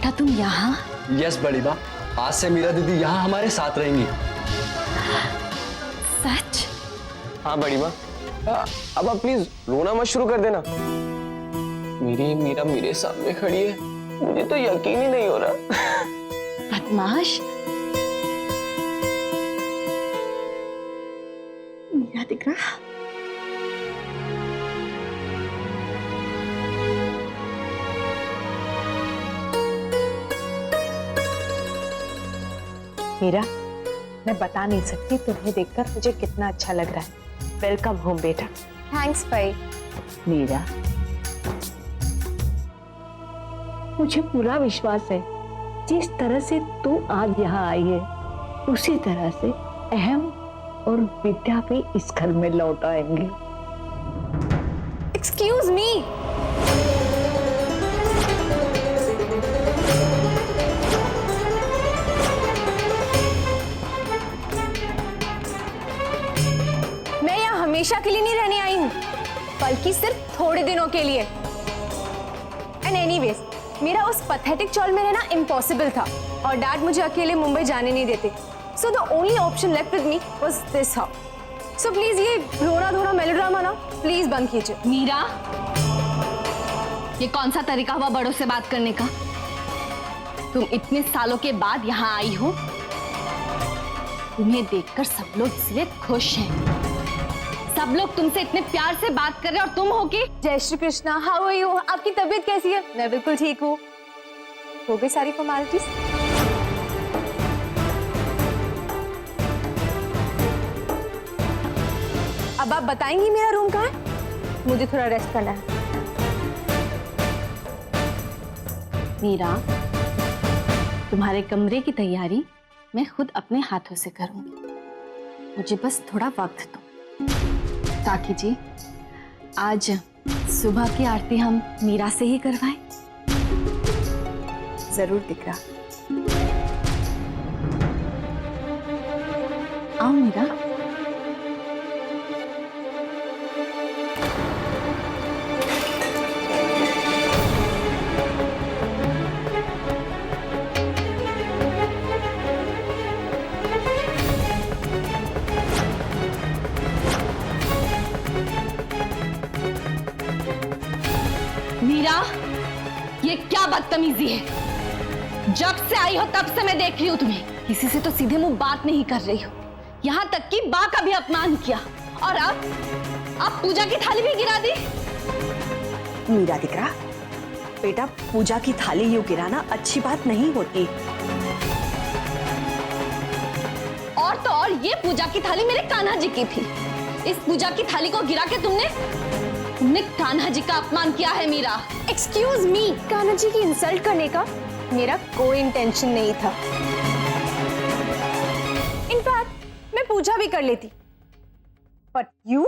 बेटा तुम यहाँ? यस बड़ी माँ, आज से मीरा दीदी यहाँ हमारे साथ रहेंगी। सच? हाँ बड़ी माँ, अब आप प्लीज रोना मत शुरू कर देना। मेरी मीरा मेरे सामने खड़ी है, मुझे तो यकीन ही नहीं हो रहा। बदमाश। मीरा दिख रहा? मीरा, मैं बता नहीं सकती तुम्हें देखकर मुझे कितना अच्छा लग रहा है। वेलकम होम बेटा। थैंक्स भाई। मीरा, मुझे पूरा विश्वास है जिस तरह से तू आज यहाँ आई है उसी तरह से अहम और विद्या भी इस घर में लौट आएंगे। Excuse me. मैं यहाँ हमेशा के लिए नहीं रहने आई हूँ, बल्कि सिर्फ थोड़े दिनों के लिए। एंड एनीवेज, मेरा उस पैथेटिक चॉल में रहना इम्पॉसिबल था और डैड मुझे अकेले मुंबई जाने नहीं देते। So the only option left with me was this house. So please ये रोना धोना मेलोड्रामा ना प्लीज बंद कीजिए। मीरा, ये कौन सा तरीका हुआ बड़ों से बात करने का? तुम इतने सालों के बाद यहाँ आई हो, तुम्हें देखकर सब लोग इसलिए खुश हैं। सब लोग तुमसे इतने प्यार से बात कर रहे हैं और तुम हो के जय Shri Krishna, how are you? आपकी तबीयत कैसी है? मैं बिल्कुल ठीक हूँ। हो गई सारी फॉर्मेलिटीज? अब आप बताएंगी मेरा रूम कहाँ है? मुझे थोड़ा रेस्ट करना है। मीरा, तुम्हारे कमरे की तैयारी मैं खुद अपने हाथों से करूंगी। मुझे बस थोड़ा वक्त दो। काकी जी, आज सुबह की आरती हम मीरा से ही करवाएं? जरूर दिख रहा। आओ मीरा। मीरा, ये क्या बदतमीजी है? जब से आई हो तब से मैं देख रही हूँ तुम्हें। किसी से तो सीधे मुंह बात नहीं कर रही हो, यहाँ तक कि बा का भी अपमान किया। और अब पूजा की थाली भी गिरा दी। मीरा दिख रहा, बेटा पूजा की थाली यूं गिराना अच्छी बात नहीं होती। और तो और ये पूजा की थाली मेरे कान्हा जी की थी। इस पूजा की थाली को गिरा के तुमने कान्हा जी का अपमान किया है मीरा। एक्सक्यूज मी, कान्हा जी की इंसल्ट करने का मेरा कोई इंटेंशन नहीं था। इनफैक्ट मैं पूजा भी कर लेती, बट यू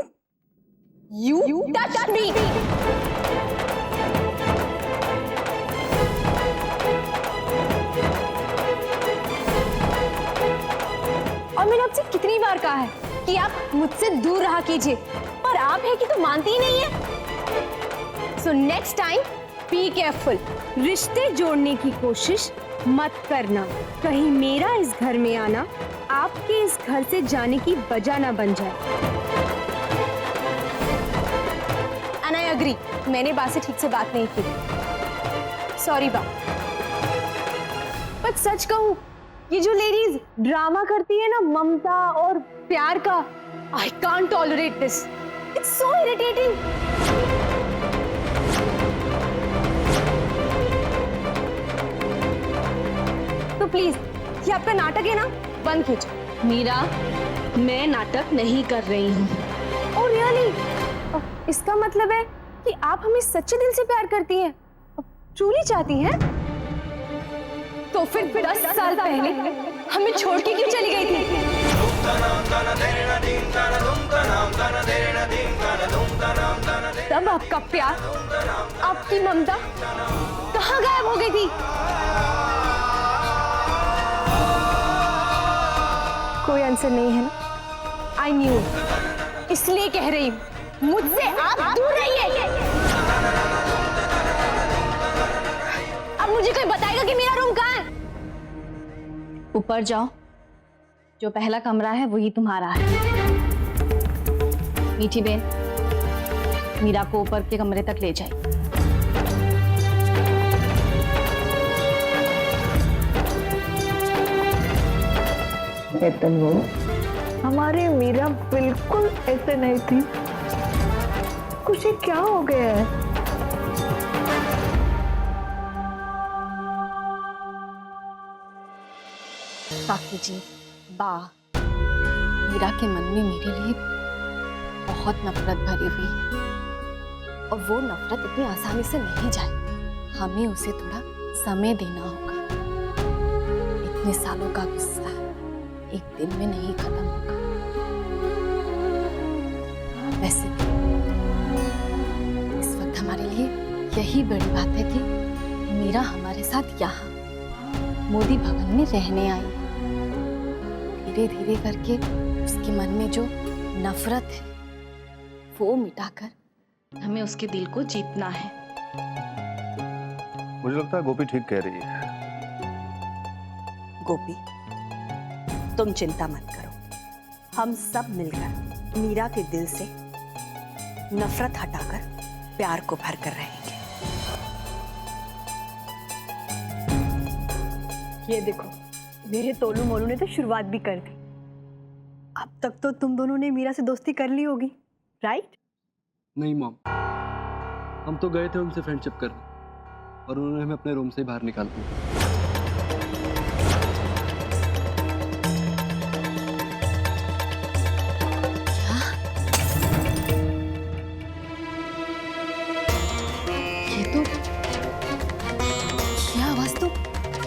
टच मी। और मैंने आपसे कितनी बार कहा है कि आप मुझसे दूर रहा कीजिए, पर आप है कि तो मानती ही नहीं है। So next time be careful. रिश्ते जोड़ने की कोशिश मत करना, कहीं मेरा इस घर में आना आपके इस घर से जाने की वजह ना बन जाए। एंड आई एग्री, मैंने बा से ठीक से बात नहीं की। सॉरी बा। पर सच कहूं, ये जो लेडीज ड्रामा करती है ना ममता और प्यार का, I can't tolerate this. It's so irritating. तो प्लीज ये आपका नाटक है ना, बंद कीजिए। मीरा, मैं नाटक नहीं कर रही हूँ। Oh really? इसका मतलब है कि आप हमें सच्चे दिल से प्यार करती हैं, ट्रूली चाहती हैं? तो फिर 10 साल पहले हमें छोड़ के क्यों चली गई थी? तब आपका प्यार, आपकी ममता कहाँ गायब हो गई थी? कोई आंसर नहीं है ना? आई न्यू, इसलिए कह रही हूँ, मुझसे आप दूर रहिए। अब मुझे कोई बताएगा कि मेरा रूम कहाँ है? ऊपर जाओ, जो पहला कमरा है वही तुम्हारा है। मीठी बहन, मीरा को ऊपर के कमरे तक ले जाए। तन्मय, हमारी मीरा बिल्कुल ऐसे नहीं थी। उसे क्या हो गया है? काकी जी, बा, मीरा के मन में मेरे लिए बहुत नफरत भरी हुई है और वो नफरत इतनी आसानी से नहीं जाए। हमें उसे थोड़ा समय देना होगा। इतने सालों का गुस्सा एक दिन में नहीं खत्म होगा। वैसे इस वक्त हमारे लिए यही बड़ी बात है कि मीरा हमारे साथ यहाँ मोदी भवन में रहने आई। धीरे धीरे करके उसके मन में जो नफरत है वो मिटाकर हमें उसके दिल को जीतना है। मुझे लगता है गोपी ठीक कह रही है। गोपी, तुम चिंता मत करो। हम सब मिलकर मीरा के दिल से नफरत हटाकर प्यार को भर कर रहेंगे। ये देखो, मेरे तोलू मोलू ने तो शुरुआत भी कर दी। अब तक तो तुम दोनों ने मीरा से दोस्ती कर ली होगी, राइट? नहीं मॉम, हम तो गए थे उनसे फ्रेंडशिप करने और उन्होंने हमें अपने रूम से ही बाहर निकाल दिया। ये तो ये आवाज तो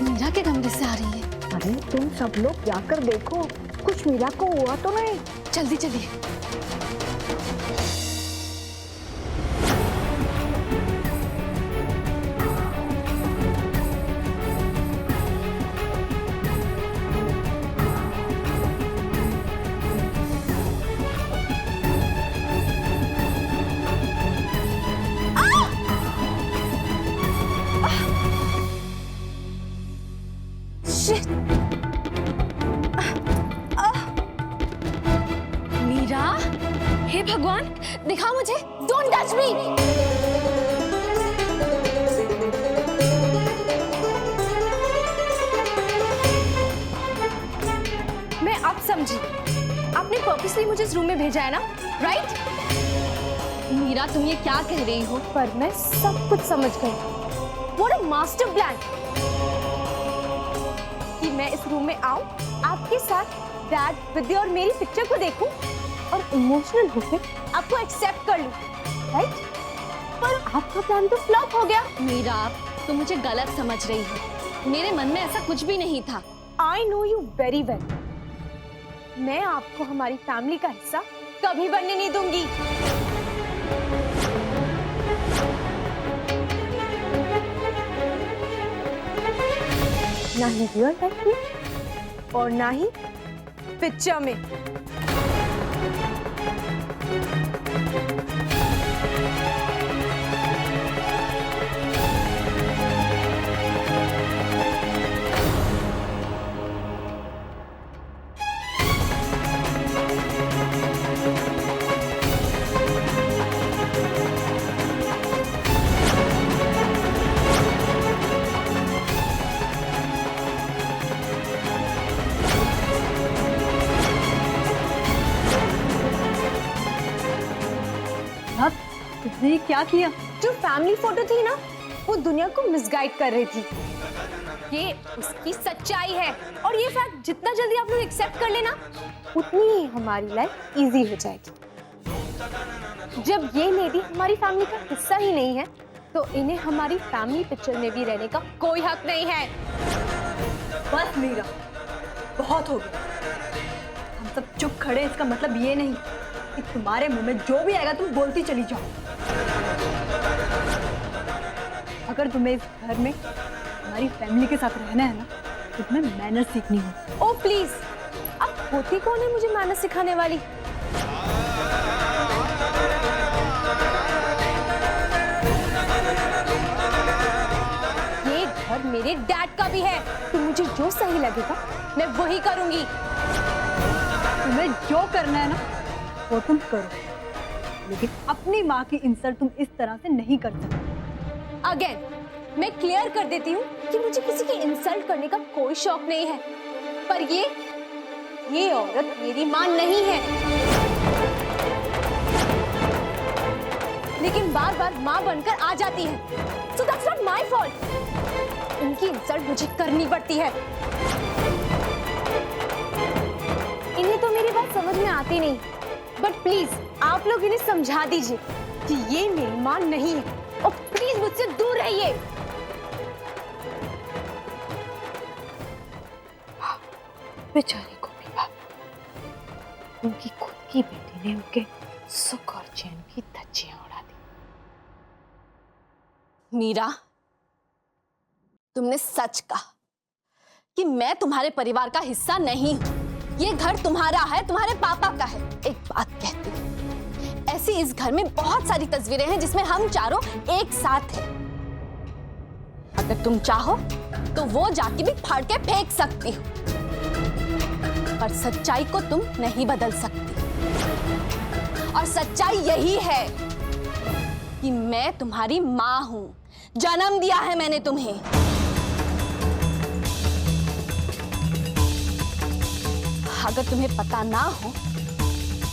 मीरा के कमरे से आ रही है। अरे तुम सब लोग जाकर देखो, कुछ मीरा को हुआ तो नहीं? जल्दी चलिए। मीरा, हे भगवान, दिखा मुझे। Don't touch me! मैं अब समझी, आपने पर्पसली मुझे इस रूम में भेजा है ना, राइट? मीरा, तुम ये क्या कह रही हो? पर मैं सब कुछ समझ गई। What a master plan! कि मैं इस रूम में आऊं, आपके साथ डैड, विद्या और मेरी पिक्चर को देखूं और इमोशनल होकर आपको एक्सेप्ट कर लूं, राइट? पर आपका प्लान तो फ्लॉप हो गया। मीरा, तुम मुझे गलत समझ रही हो। मेरे मन में ऐसा कुछ भी नहीं था। I know you very well. मैं आपको हमारी फैमिली का हिस्सा कभी बनने नहीं दूंगी। ना ही रियल लाइफ में और ना ही पिक्चर में। तुमने ये क्या किया? जो फैमिली फोटो थी ना, वो दुनिया को मिसगाइड कर रही थी। ये उसकी सच्चाई है और ये फैक्ट जितना जल्दी आप लोग एक्सेप्ट कर लेना, उतनी ही हमारी लाइफ इजी हो जाएगी। जब ये लेडी हमारी फैमिली का हिस्सा ही नहीं है, तो इन्हें हमारी फैमिली पिक्चर में भी रहने का कोई हक नहीं है। बस मीरा, बहुत हो गया। हम सब चुप खड़े, इसका मतलब ये नहीं कि तुम्हारे मुंह में जो भी आएगा तुम बोलती चली जाओ। अगर तुम्हें इस घर में हमारी फैमिली के साथ रहना है ना, तो तुम्हें मैनर्स सीखनी हो। ओ प्लीज, अब होती कौन है मुझे मैनर्स सिखाने वाली? ये घर घर मेरे डैड का भी है, तो मुझे जो सही लगेगा मैं वही करूंगी। तुम्हें जो करना है ना वो तुम करो, लेकिन अपनी माँ की इंसल्ट तुम इस तरह से नहीं कर सकते। अगेन मैं क्लियर कर देती हूँ कि मुझे किसी की इंसल्ट करने का कोई शौक नहीं है, पर ये औरत मेरी माँ नहीं है, लेकिन बार बार माँ बनकर आ जाती है। So that's not my fault. इनकी इंसल्ट मुझे करनी पड़ती है। इन्हें तो मेरी बात समझ में आती नहीं, बट प्लीज आप लोग इन्हें समझा दीजिए कि ये मेरी माँ नहीं है, और प्लीज मुझसे दूर रहिए। बेचारी को भी बाप, उनकी खुद की बेटी ने उनके सुख और चैन की धज्जियां उड़ा दी। मीरा, तुमने सच कहा कि मैं तुम्हारे परिवार का हिस्सा नहीं हूं। ये घर तुम्हारा है, तुम्हारे पापा का है। एक बात कहती हूं, ऐसी इस घर में बहुत सारी तस्वीरें हैं जिसमें हम चारों एक साथ हैं। अगर तुम चाहो तो वो जाके भी फाड़ के फेंक सकती हो, पर सच्चाई को तुम नहीं बदल सकती। और सच्चाई यही है कि मैं तुम्हारी माँ हूं, जन्म दिया है मैंने तुम्हें। अगर तुम्हें पता ना हो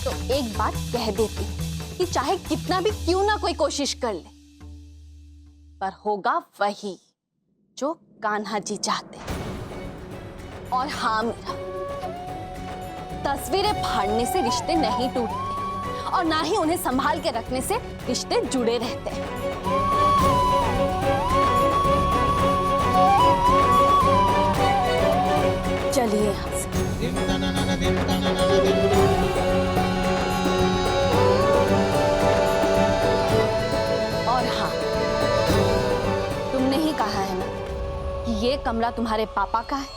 तो एक बात कह देती हूं कि चाहे कितना भी क्यों ना कोई कोशिश कर ले, पर होगा वही जो कान्हा जी चाहते हैं। और हाँ मीरा, तस्वीरें फाड़ने से रिश्ते नहीं टूटते, और ना ही उन्हें संभाल के रखने से रिश्ते जुड़े रहते हैं। चलिए यहाँ से। और हाँ, तुमने ही कहा है ना कि ये कमरा तुम्हारे पापा का है,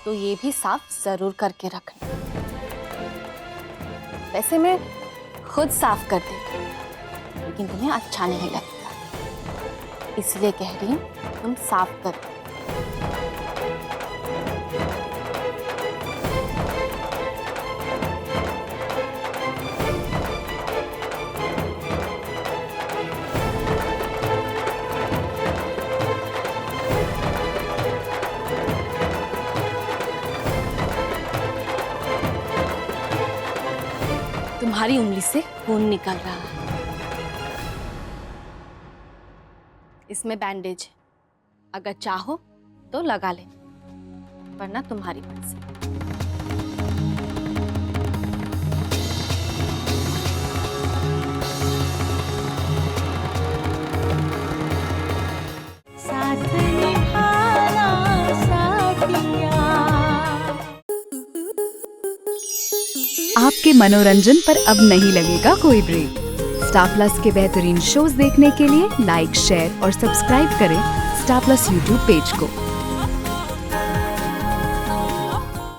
तो ये भी साफ जरूर करके रखना। वैसे मैं खुद साफ कर देती, लेकिन तुम्हें अच्छा नहीं लगता, इसलिए कह रही हूँ तुम साफ कर दो। तुम्हारी उंगली से खून निकल रहा है, इसमें बैंडेज है, अगर चाहो तो लगा ले, वरना तुम्हारी मर्जी। आपके मनोरंजन पर अब नहीं लगेगा कोई ब्रेक। स्टार प्लस के बेहतरीन शोज देखने के लिए लाइक, शेयर और सब्सक्राइब करें स्टार प्लस यूट्यूब पेज को।